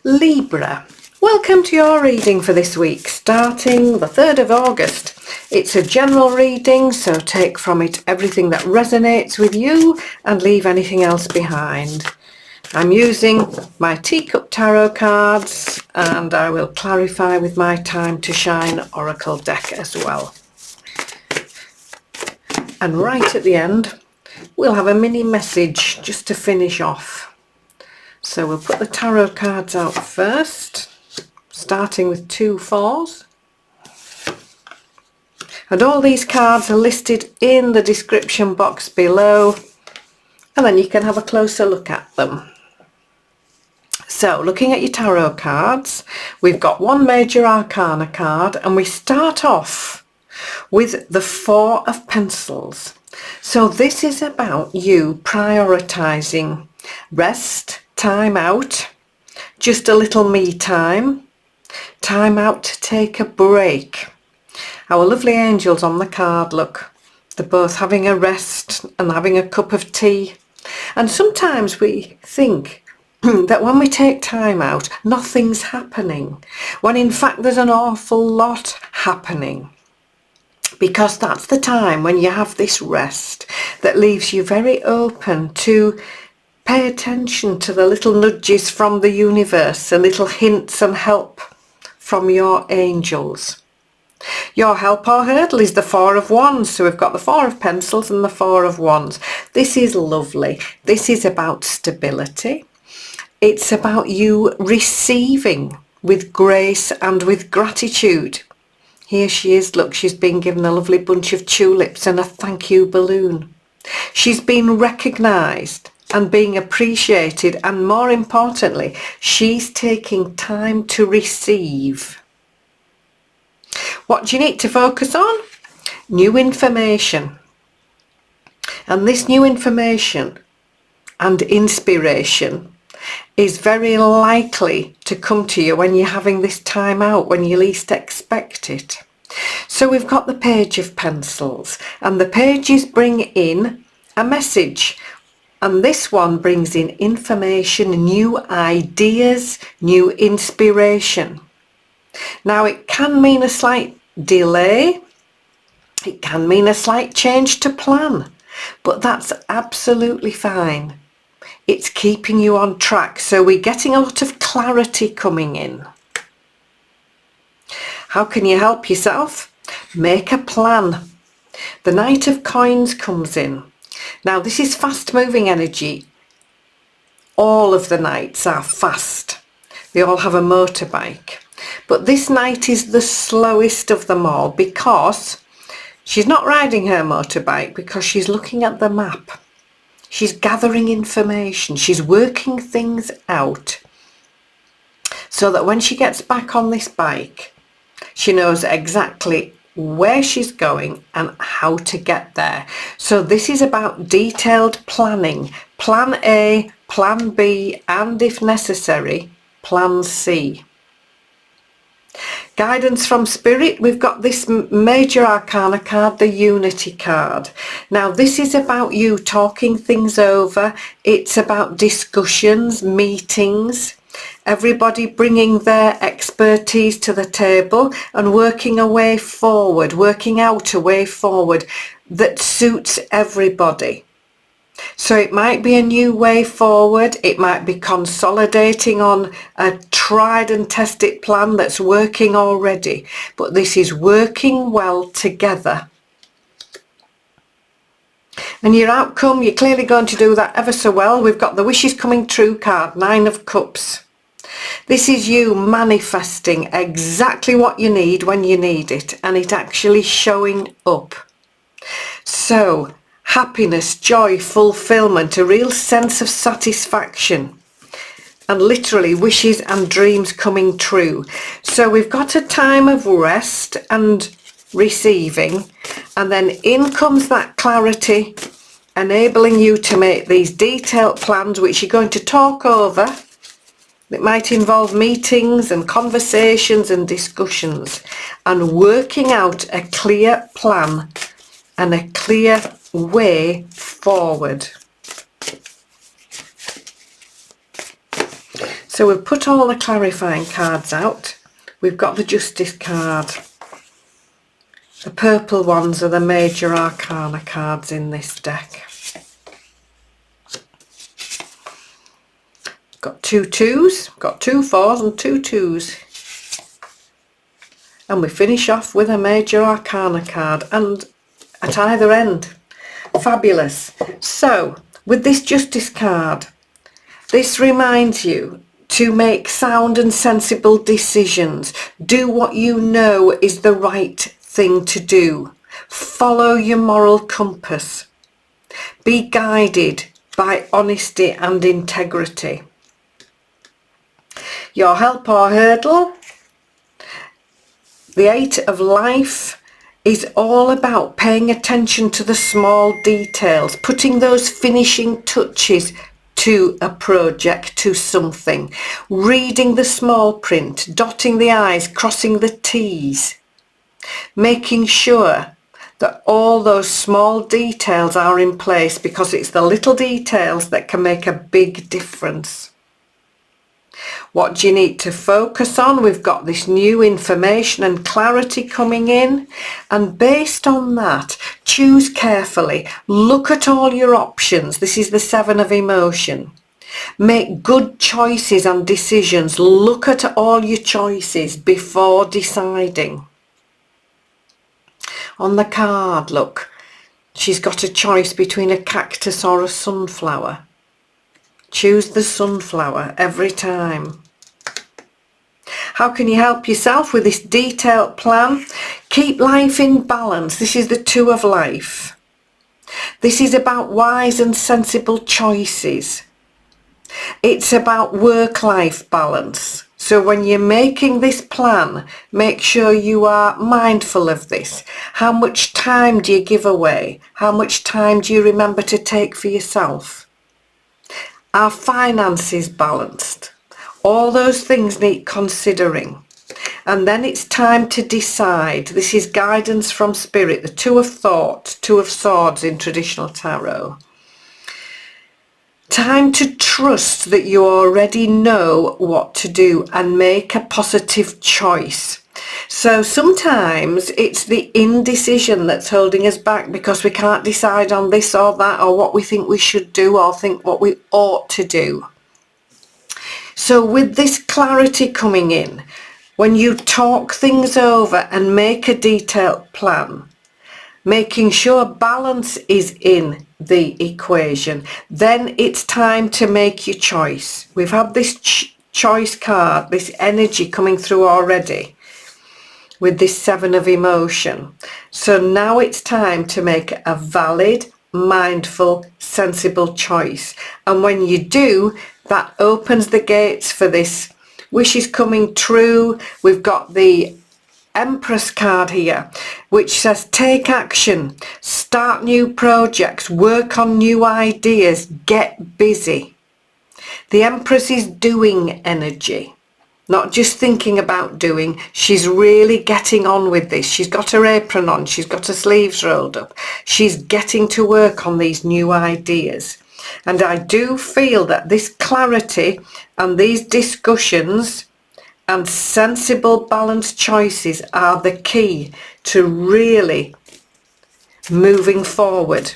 Libra, welcome to your reading for this week, starting the 3rd of August. It's a general reading, so take from it everything that resonates with you and leave anything else behind. I'm using my Teacup tarot cards and I will clarify with my Time to Shine Oracle deck as well. And right at the end, we'll have a mini message just to finish off. So we'll put the tarot cards out first, starting with 2 4s. And all these cards are listed in the description box below, and then you can have a closer look at them. So looking at your tarot cards, we've got one major arcana card, and we start off with the 4 of Pentacles. So this is about you prioritizing rest, time out, just a little me time, time out to take a break. Our lovely angels on the card, look, they're both having a rest and having a cup of tea. And sometimes we think that when we take time out, nothing's happening, when in fact there's an awful lot happening. Because that's the time when you have this rest that leaves you very open to pay attention to the little nudges from the universe, the little hints and help from your angels. Your help or hurdle is the 4 of Wands. So we've got the 4 of Pentacles and the 4 of Wands. This is lovely. This is about stability. It's about you receiving with grace and with gratitude. Here she is, look, she's been given a lovely bunch of tulips and a thank you balloon. She's been recognised and being appreciated, and more importantly, she's taking time to receive. What do you need to focus on? New information. And this new information and inspiration is very likely to come to you when you're having this time out, when you least expect it. So we've got the Page of Pentacles, and the pages bring in a message. And this one brings in information, new ideas, new inspiration. Now it can mean a slight delay, it can mean a slight change to plan, but that's absolutely fine. It's keeping you on track, so we're getting a lot of clarity coming in. How can you help yourself? Make a plan. The Knight of Coins comes in. Now this is fast moving energy. All of the knights are fast. They all have a motorbike. But this knight is the slowest of them all because she's not riding her motorbike, because she's looking at the map. She's gathering information. She's working things out so that when she gets back on this bike, she knows exactly where she's going and how to get there. So this is about detailed planning. Plan A, plan B, and if necessary, plan C. Guidance from Spirit, we've got this major arcana card, the Unity card. Now this is about you talking things over. It's about discussions, meetings, everybody bringing their expertise to the table and working a way forward, working out a way forward that suits everybody. So it might be a new way forward, it might be consolidating on a tried and tested plan that's working already, but this is working well together. And your outcome, you're clearly going to do that ever so well. We've got the Wishes Coming True card, 9 of Cups. This is you manifesting exactly what you need when you need it, and it actually showing up. So happiness, joy, fulfillment, a real sense of satisfaction, and literally wishes and dreams coming true. So we've got a time of rest and receiving, and then in comes that clarity, enabling you to make these detailed plans which you're going to talk over. It might involve meetings and conversations and discussions, and working out a clear plan and a clear way forward. So we've put all the clarifying cards out. We've got the Justice card. The purple ones are the Major Arcana cards in this deck. Got 2 2s, got 2 4s and 2 2s. And we finish off with a Major Arcana card, and at either end. Fabulous. So with this Justice card, this reminds you to make sound and sensible decisions. Do what you know is the right thing to do. Follow your moral compass. Be guided by honesty and integrity. Your help or hurdle, the 8 of life, is all about paying attention to the small details, putting those finishing touches to a project, to something, reading the small print, dotting the I's, crossing the T's, making sure that all those small details are in place, because it's the little details that can make a big difference. What do you need to focus on? We've got this new information and clarity coming in, and based on that, choose carefully. Look at all your options. This is the 7 of emotion. Make good choices and decisions. Look at all your choices before deciding. On the card, look, she's got a choice between a cactus or a sunflower. Choose the sunflower every time. How can you help yourself with this detailed plan? Keep life in balance. This is the 2 of life. This is about wise and sensible choices. It's about work-life balance. So when you're making this plan, make sure you are mindful of this. How much time do you give away? How much time do you remember to take for yourself? Are finances balanced? All those things need considering. And then it's time to decide. This is guidance from Spirit, the 2 of thought, 2 of swords in traditional tarot. Time to trust that you already know what to do and make a positive choice. So sometimes it's the indecision that's holding us back, because we can't decide on this or that, or what we think we should do, or think what we ought to do. So with this clarity coming in, when you talk things over and make a detailed plan, making sure balance is in the equation, then it's time to make your choice. We've had this choice card, this energy coming through already with this 7 of emotion. So now it's time to make a valid, mindful, sensible choice. And when you do, that opens the gates for this wishes coming true. We've got the Empress card here, which says take action, start new projects, work on new ideas, get busy. The Empress is doing energy, not just thinking about doing. She's really getting on with this. She's got her apron on, she's got her sleeves rolled up, she's getting to work on these new ideas. And I do feel that this clarity and these discussions and sensible, balanced choices are the key to really moving forward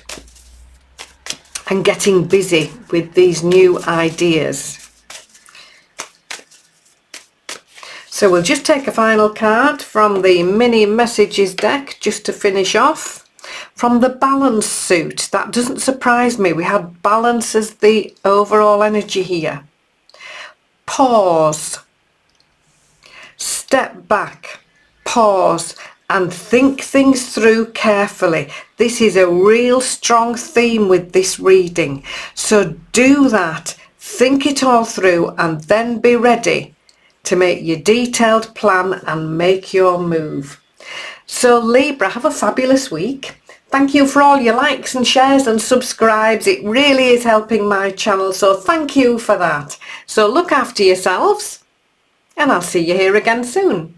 and getting busy with these new ideas. So we'll just take a final card from the mini messages deck just to finish off. From the balance suit, that doesn't surprise me. We had balance as the overall energy here. Pause. Step back, pause, and think things through carefully. This is a real strong theme with this reading. So do that, think it all through, and then be ready to make your detailed plan and make your move. So Libra, have a fabulous week. Thank you for all your likes and shares and subscribes. It really is helping my channel, so thank you for that. So look after yourselves, and I'll see you here again soon.